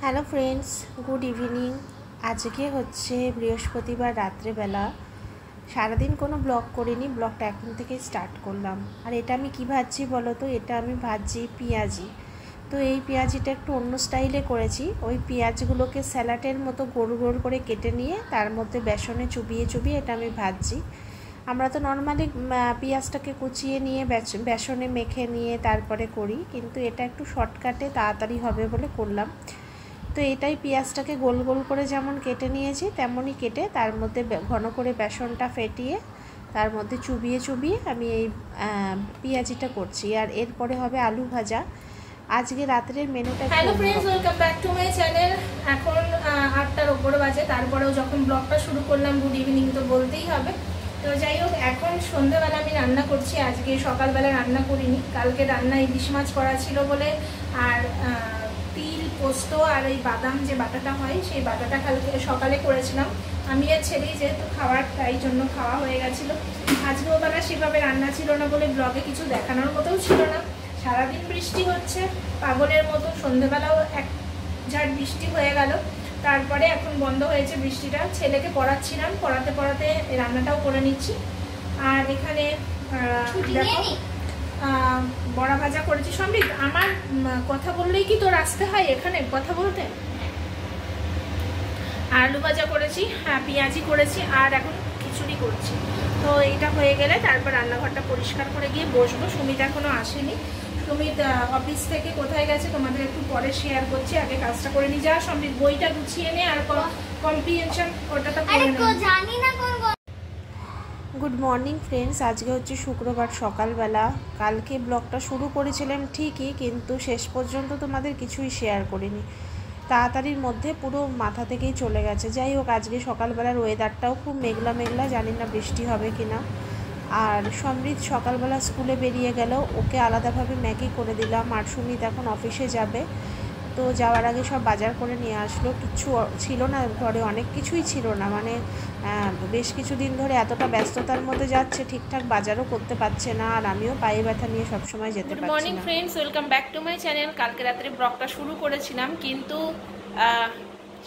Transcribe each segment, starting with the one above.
Hello friends, good evening. আজকে হচ্ছে বৃহস্পতিবার রাত্রেবেলা। সারাদিন কোনো ব্লগ করিনি, ব্লগটা এখন থেকে স্টার্ট করলাম। আর এটা আমি কি ভাজছি বলো তো? এটা আমি ভাজছি পেঁয়াজি। তো এই পেঁয়াজিটা একটু অন্য স্টাইলে করেছি। ওই পেঁয়াজগুলোকে স্যালাডের মতো গোল গোল করে কেটে নিয়ে তার মধ্যে বেসনে চুবিয়ে চুবিয়ে এটা আমি ভাজছি। আমরা তো নর্মালি পেঁয়াজটাকে কুচিয়ে নিয়ে বেসনে মেখে নিয়ে তারপরে করি, কিন্তু এটা একটু শর্টকাটে তাড়াতাড়ি হবে বলে করলাম। তো এটাই পেঁয়াজটাকে গোল গোল করে যেমন কেটে নিয়েছি তেমনই কেটে তার মধ্যে ঘন করে বেসনটা ফেটিয়ে তার মধ্যে চুবিয়ে চুবিয়ে আমি এই পেঁয়াজিটা করছি। আর এরপরে হবে আলু ভাজা। আজকে রাতের মেনুটা hello friends, welcome back to my channel. এখন 8টার ওপরে বাজে, তারপরেও যখন ব্লগটা শুরু করলাম গুড ইভিনিং তো বলতেই হবে। তো যাই হোক, এখন সন্ধ্যাবেলা আমি রান্না করছি। আজকে সকালবেলা রান্না করিনি, কালকে রান্না ইলিশ মাছ করা ছিল বলে আর তিল পোস্ত আর এই বাদাম যে বাটাটা হয় সেই বাটাটা কালকে সকালে করেছিলাম। আমি আর ছেলেই যেহেতু খাওয়ার, তাই জন্য খাওয়া হয়ে গেছিলো। আজকেও বেলা সেভাবে রান্না ছিল না বলে ব্লগে কিছু দেখানোর মতোও ছিল না। সারাদিন বৃষ্টি হচ্ছে পাগলের মতো, সন্ধ্যেবেলাও এক ঝাড় বৃষ্টি হয়ে গেল, তারপরে এখন বন্ধ হয়েছে বৃষ্টিটা। ছেলেকে পড়াচ্ছিলাম, পড়াতে পড়াতে রান্নাটাও করে নিচ্ছি। আর এখানে দেখো বড়া ভাজা করেছি। সমৃদ্ধ, আমার কথা বললেই কি তোর আসতে হয় এখানে কথা বলতে? আলু ভাজা করেছি, হ্যাঁ পেঁয়াজি করেছি, আর এখন খিচুড়ি করছি। তো এইটা হয়ে গেলে তারপর রান্নাঘরটা পরিষ্কার করে গিয়ে বসবো। সুমিত এখনো আসেনি, সুমিত অফিস থেকে কোথায় গেছে তোমাদের একটু পরে শেয়ার করছি। আগে কাজটা করে নি। যা সমৃদ্ধ বইটা গুছিয়ে নে, আর কম্প্রিহেনশন ওটা তো জানি না। গুড মর্নিং ফ্রেন্ডস, আজকে হচ্ছে শুক্রবার সকালবেলা। কালকে ব্লগটা শুরু করেছিলাম ঠিকই, কিন্তু শেষ পর্যন্ত তোমাদের কিছুই শেয়ার করিনি। তাড়াতাড়ির মধ্যে পুরো মাথা থেকেই চলে গেছে। যাই হোক, আজকে সকালবেলার ওয়েদারটাও খুব মেঘলা মেঘলা, জানি না বৃষ্টি হবে কি না। আর সমৃদ্ধ সকালবেলা স্কুলে বেরিয়ে গেল, ওকে আলাদাভাবে ম্যাগি করে দিলাম। আর সুমিত এখন অফিসে যাবে, তো যাওয়ার আগে সব বাজার করে নিয়ে আসলো। কিচ্ছু ছিল না ঘরে, অনেক কিছুই ছিল না, মানে বেশ কিছুদিন ধরে এতটা ব্যস্ততার মধ্যে যাচ্ছে, ঠিকঠাক বাজারও করতে পারছে না। আর আমিও পায়ে ব্যথা নিয়ে সবসময় যেতে পারছি না। Good morning friends, welcome back to my channel. কালকে রাত্রে ব্লগটা শুরু করেছিলাম, কিন্তু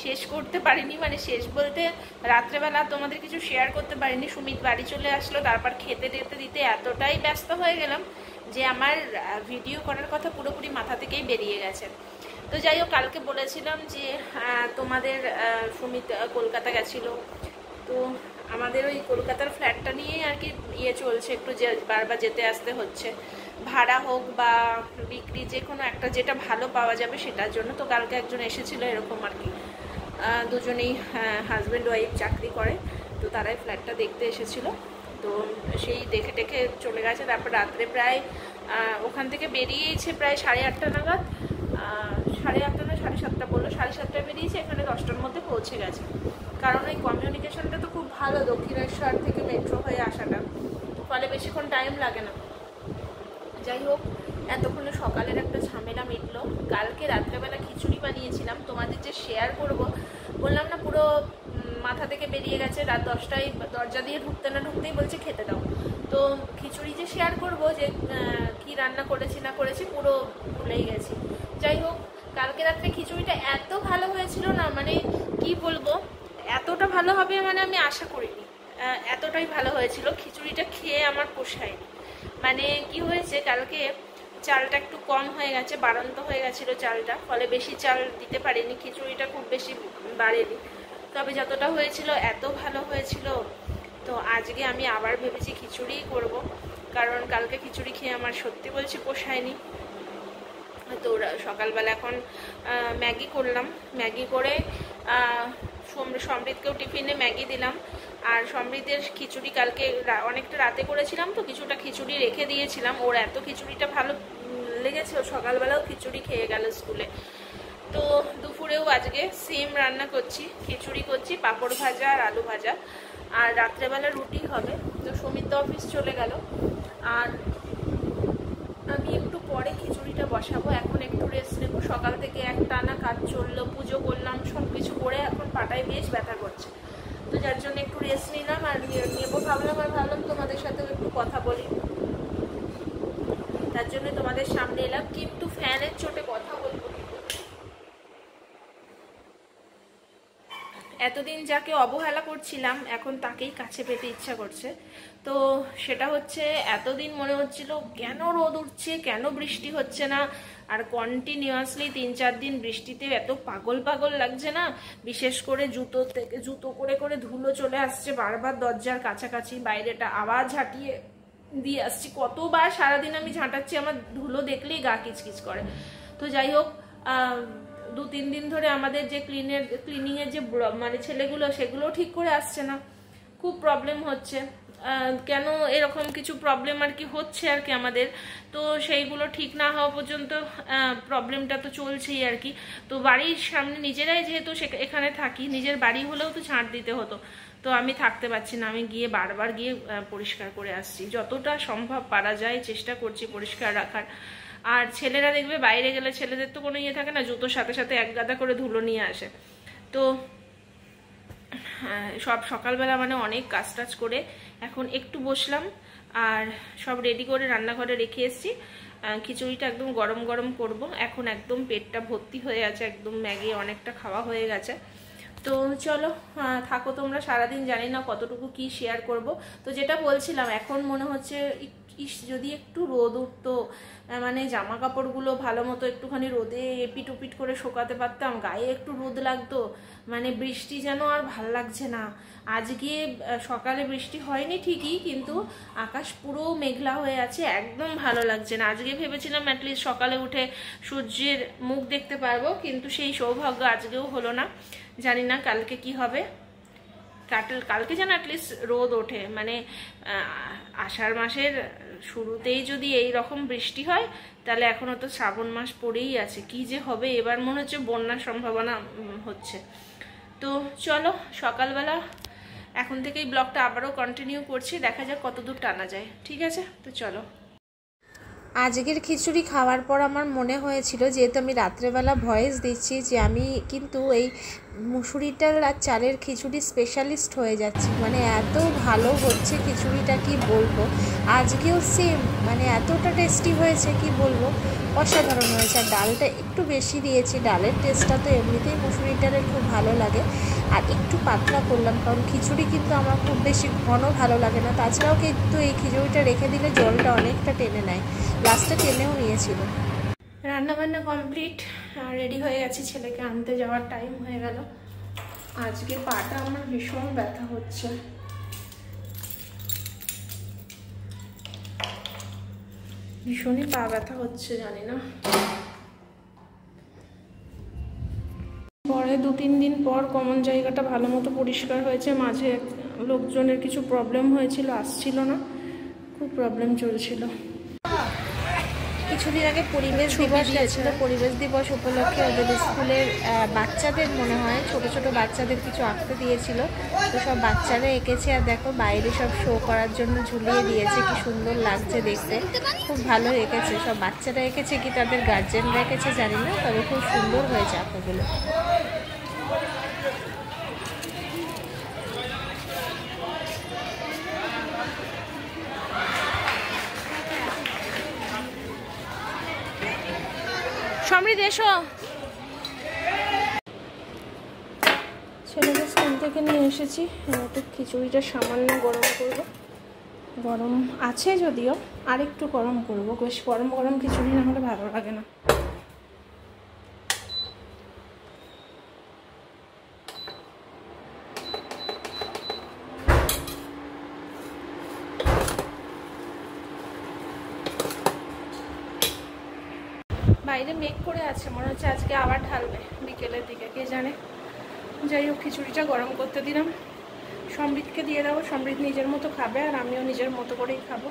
শেষ করতে পারিনি। মানে শেষ বলতে রাত্রেবেলা তোমাদের কিছু শেয়ার করতে পারিনি। সুমিত বাড়ি চলে আসলো, তারপর খেতে টেতে দিতে এতটাই ব্যস্ত হয়ে গেলাম যে আমার ভিডিও করার কথা পুরোপুরি মাথা থেকেই বেরিয়ে গেছে। তো যাই হোক, কালকে বলেছিলাম যে তোমাদের সুমিত কলকাতা গেছিলো, তো আমাদের ওই কলকাতার ফ্ল্যাটটা নিয়ে আর কি চলছে, একটু বারবার যেতে আসতে হচ্ছে, ভাড়া হোক বা বিক্রি, যে কোনো একটা যেটা ভালো পাওয়া যাবে সেটার জন্য। তো কালকে একজন এসেছিল এরকম আর কি, দুজনেই হাজব্যান্ড ওয়াইফ চাকরি করে, তো তারাই ফ্ল্যাটটা দেখতে এসেছিল। তো সেই দেখে টেখে চলে গেছে। তারপর রাত্রে প্রায় ওখান থেকে বেরিয়েছে প্রায় 8:30 নাগাদ, 8:30 না 7:30 বললো, 7:30টায় বেরিয়েছে, এখানে 10টার মধ্যে পৌঁছে গেছে। কারণ ওই কমিউনিকেশনটা তো খুব ভালো, দক্ষিণেশ্বর থেকে মেট্রো হয়ে আসাটা, ফলে বেশিক্ষণ টাইম লাগে না। যাই হোক, এতক্ষণে সকালের একটা ঝামেলা মিটলো। কালকে রাত্রেবেলা খিচুড়ি বানিয়েছিলাম, তোমাদের যে শেয়ার করব বললাম না, পুরো মাথা থেকে বেরিয়ে গেছে। রাত 10টায় দরজা দিয়ে ঢুকতে না ঢুকতেই বলছে খেতে দাও। তো খিচুড়ি যে শেয়ার করব, যে কি রান্না করেছি না করেছি পুরো ভুলেই গেছি। যাই হোক, কালকে রাত্রে খিচুড়িটা এত ভালো হয়েছিল না, মানে কি বলবো, এতটা ভালো হবে মানে আমি আশা করিনি। এতটাই ভালো হয়েছিল, খিচুড়িটা খেয়ে আমার পোষায়নি। মানে কি হয়েছে, কালকে চালটা একটু কম হয়ে গেছে, বাড়ন্ত হয়ে গেছিলো চালটা, ফলে বেশি চাল দিতে পারিনি, খিচুড়িটা খুব বেশি বাড়েনি। তবে যতটা হয়েছিল এত ভালো হয়েছিল। তো আজকে আমি আবার ভেবেছি খিচুড়িই করব, কারণ কালকে খিচুড়ি খেয়ে আমার সত্যি বলছি পোষায়নি। তো সকালবেলা এখন ম্যাগি করলাম, ম্যাগি করে সমৃদ্ধকেও টিফিনে ম্যাগি দিলাম। আর সমৃদ্ধের খিচুড়ি কালকে অনেকটা রাতে করেছিলাম, তো কিছুটা খিচুড়ি রেখে দিয়েছিলাম। ওর এত খিচুড়িটা ভালো লেগেছে, ও সকালবেলাও খিচুড়ি খেয়ে গেল স্কুলে। তো দুপুরেও আজকে সেম রান্না করছি, খিচুড়ি করছি, পাঁপড় ভাজা আর আলু ভাজা, আর রাত্রেবেলা রুটি হবে। তো সুমিত অফিস চলে গেল, আর আমি একটু পরে খিচুড়িটা বসাবো। এখন একটু রেস্ট নেবো, সকাল থেকে একটানা কাজ চললো, পুজো করলাম, সব কিছু করে এখন পাটায় বেশ ব্যথা করছে। তো যার জন্য একটু রেস্ট নিলাম আর নেবো ভাবলাম, আর ভাবলাম তোমাদের সাথেও একটু কথা বলি, তার জন্য তোমাদের সামনে এলাম। কিন্তু ফ্যানের চোটে কথা বলবো, এতদিন যাকে অবহেলা করছিলাম এখন তাকেই কাছে পেতে ইচ্ছা করছে। তো সেটা হচ্ছে, এতদিন মনে হচ্ছিল কেন রোদ উঠছে, কেন বৃষ্টি হচ্ছে না, আর কন্টিনিউয়াসলি 3-4 দিন বৃষ্টিতে এত পাগল পাগল লাগছে না। বিশেষ করে জুতো করে করে ধুলো চলে আসছে বারবার দরজার কাছাকাছি, বাইরেটা আবার ঝাঁটিয়ে দিয়ে আসছি। কতবার সারাদিন আমি ঝাঁটাচ্ছি, আমার ধুলো দেখলেই গা কিচকিচ করে। তো যাই হোক, 2-3 দিন ধরে আমাদের যে ক্লিনিংয়ের যে মানে ছেলেগুলো, সেগুলো ঠিক করে আসছে না, খুব প্রবলেম হচ্ছে। কেন এরকম কিছু প্রবলেম আর কি হচ্ছে আর কি আমাদের, তো সেইগুলো ঠিক না হওয়া পর্যন্ত প্রবলেমটা তো চলছেই আর কি। তো বাড়ির সামনে নিজেরাই যেহেতু এখানে থাকি, নিজের বাড়ি হলেও তো ঝাঁট দিতে হতো, তো আমি থাকতে পারছি না, আমি গিয়ে বারবার গিয়ে পরিষ্কার করে আসছি। যতটা সম্ভব পারা যায় চেষ্টা করছি পরিষ্কার রাখার। আর ছেলেরা দেখবে বাইরে গেলে ছেলেদের তো কোনো ইয়ে থাকে না, জুতোর সাথে সাথে এক গাদা করে ধুলো নিয়ে আসে। তো সব সকালবেলা মানে অনেক কাজ টাজ করে এখন একটু বসলাম, আর সব রেডি করে রান্নাঘরে রেখে এসেছি। খিচুড়িটা একদম গরম গরম করব। এখন একদম পেটটা ভর্তি হয়ে আছে, একদম ম্যাগি অনেকটা খাওয়া হয়ে গেছে। তো চলো থাকো তোমরা সারাদিন, জানি না কতটুকু কি শেয়ার করব। তো যেটা বলছিলাম, এখন মনে হচ্ছে যদি একটু রোদ উঠতো, মানে জামা কাপড়গুলো ভালো মতো একটুখানি রোদে এপিট ওপিট করে শোকাতে পারতাম, গায়ে একটু রোদ লাগতো। মানে বৃষ্টি যেন আর ভাল লাগছে না। আজকে সকালে বৃষ্টি হয়নি ঠিকই, কিন্তু আকাশ পুরো মেঘলা হয়ে আছে, একদম ভালো লাগছে না। আজকে ভেবেছিলাম অ্যাটলিস্ট সকালে উঠে সূর্যের মুখ দেখতে পারবো, কিন্তু সেই সৌভাগ্য আজকেও হলো না। জানি না কালকে কি হবে। কালকে যেন অ্যাটলিস্ট রোদ ওঠে, মানে আষাঢ় মাসের শুরুতেই যদি এই রকম বৃষ্টি হয়, তাহলে এখনো তো শ্রাবণ মাস পড়েই আছে। কি যে হবে এবার, মনে হচ্ছে বন্যার সম্ভাবনা হচ্ছে। তো চলো সকালবেলা এখন থেকেই ব্লগটা আবারও কন্টিনিউ করছি, দেখা যাক কতদূর টানা যায়। ঠিক আছে, তো চলো। আজকের খিচুড়ি খাওয়ার পর আমার মনে হয়েছিল, যেহেতু আমি রাত্রেবেলা ভয়েস দিচ্ছি, যে আমি কিন্তু এই মুসুরির ডাল আর চালের খিচুড়ি স্পেশালিস্ট হয়ে যাচ্ছি। মানে এত ভালো হচ্ছে খিচুড়িটা, কি বলবো। আজকেও সেম, মানে এতটা টেস্টি হয়েছে কি বলবো, অসাধারণ হয়েছে। আর ডালটা একটু বেশি দিয়েছি, ডালের টেস্টটা তো এমনিতেই মুসুরির ডালের খুব ভালো লাগে। আর একটু পাতলা করলাম, কারণ খিচুড়ি কিন্তু আমার খুব বেশি ঘন ভালো লাগে না। তাছাড়াও কিন্তু এই খিচুড়িটা রেখে দিলে জলটা অনেকটা টেনে নেয়, লাস্টে টেনেও নিয়েছিল। রান্নাবান্না কমপ্লিট, রেডি হয়ে গেছি, ছেলেকে আনতে যাওয়ার টাইম হয়ে গেল। আজকে পাটা আমার ভীষণ ব্যথা হচ্ছে, ভীষণই পা ব্যথা হচ্ছে, জানি না। পরে 2-3 দিন পর কমন জায়গাটা ভালো মতো পরিষ্কার হয়েছে। মাঝে লোকজনের কিছু প্রবলেম হয়েছিল, আসছিল না, খুব প্রবলেম চলছিল। কিছুদিন আগে পরিবেশ দিবস গেছিলো, পরিবেশ দিবস উপলক্ষে ওদের স্কুলের বাচ্চাদের, মনে হয় ছোট ছোট বাচ্চাদের কিছু আঁকতে দিয়েছিল। তো সব বাচ্চারা এঁকেছে, আর দেখো বাইরে সব শো করার জন্য ঝুলিয়ে দিয়েছে, কি সুন্দর লাগছে দেখতে, খুব ভালো এঁকেছে। সব বাচ্চারা এঁকেছে কি তাদের গার্জেনরা এঁকেছে জানি না, তবে খুব সুন্দর হয়েছে আঁকাগুলো। সমৃদ্ধ এসো। ছেলেকে স্কুল থেকে নিয়ে এসেছি, একটু খিচুড়িটা সামান্য গরম করবো। গরম আছে যদিও, আর একটু গরম করবো, বেশ গরম গরম খিচুড়ি না হলে ভালো লাগে না। বাইরে মেঘ করে আছে, মনে হচ্ছে আজকে আবার ঢালবে বিকেলের দিকে, কে জানে। যাই হোক, খিচুড়িটা গরম করতে দিলাম, সমৃদ্ধকে দিয়ে দেবো। সমৃদ্ধ নিজের মতো খাবে, আর আমিও নিজের মতো করেই খাবো।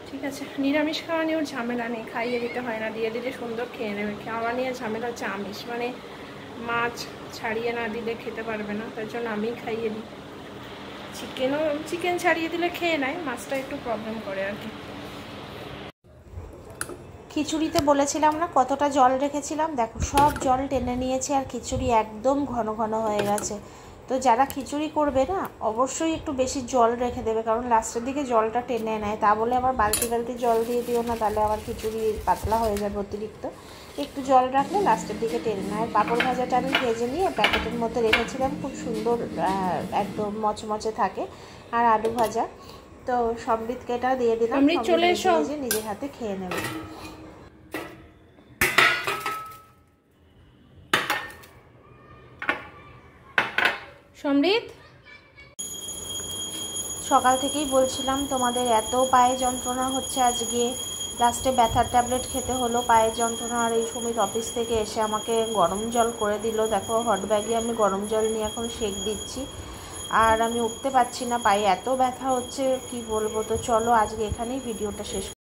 ঠিক আছে, নিরামিষ খাওয়া নিয়ে ওর ঝামেলা নেই, খাইয়ে দিতে হয় না, দিয়ে দিলে সুন্দর খেয়ে নেবে। খাওয়া নিয়ে ঝামেলা হচ্ছে আমিষ, মানে মাছ ছাড়িয়ে না দিলে খেতে পারবে না, তার জন্য আমিই খাইয়ে দিই। চিকেন ছাড়িয়ে দিলে খেয়ে নেয়, মাছটা একটু প্রবলেম করে আর কি। খিচুড়িতে বলেছিলাম না কতটা জল রেখেছিলাম, দেখো সব জল টেনে নিয়েছে, আর খিচুড়ি একদম ঘন ঘন হয়ে গেছে। তো যারা খিচুড়ি করবে না অবশ্যই একটু বেশি জল রেখে দেবে, কারণ লাস্টের দিকে জলটা টেনে নেয়। তা বলে আবার বালতি বালতি জল দিয়ে দিও না, তাহলে আবার খিচুড়ি পাতলা হয়ে যাবে অতিরিক্ত। একটু জল রাখলে লাস্টের দিকে টেনে নেয়। পাঁপড় ভাজাটা আমি ভেজে নিয়ে প্যাকেটের মধ্যে রেখেছিলাম, খুব সুন্দর একদম মচমচে থাকে। আর আলু ভাজা, তো সমৃদ্ধকে এটা দিয়ে দিলাম, চলে এসো, নিজের হাতে খেয়ে নেবে। সমৃদ্ধ, সকাল থেকেই বলছিলাম তোমাদের এত পায়ে যন্ত্রণা হচ্ছে আজকে, লাস্টে ব্যথার ট্যাবলেট খেতে হলো পায়ের যন্ত্রণা। আর এই সুমিত অফিস থেকে এসে আমাকে গরম জল করে দিল, দেখো হট ব্যাগে আমি গরম জল নিয়ে এখন সেঁক দিচ্ছি। আর আমি উঠতে পারছি না, পায়ে এত ব্যথা হচ্ছে কি বলবো। তো চলো আজকে এখানেই ভিডিওটা শেষ।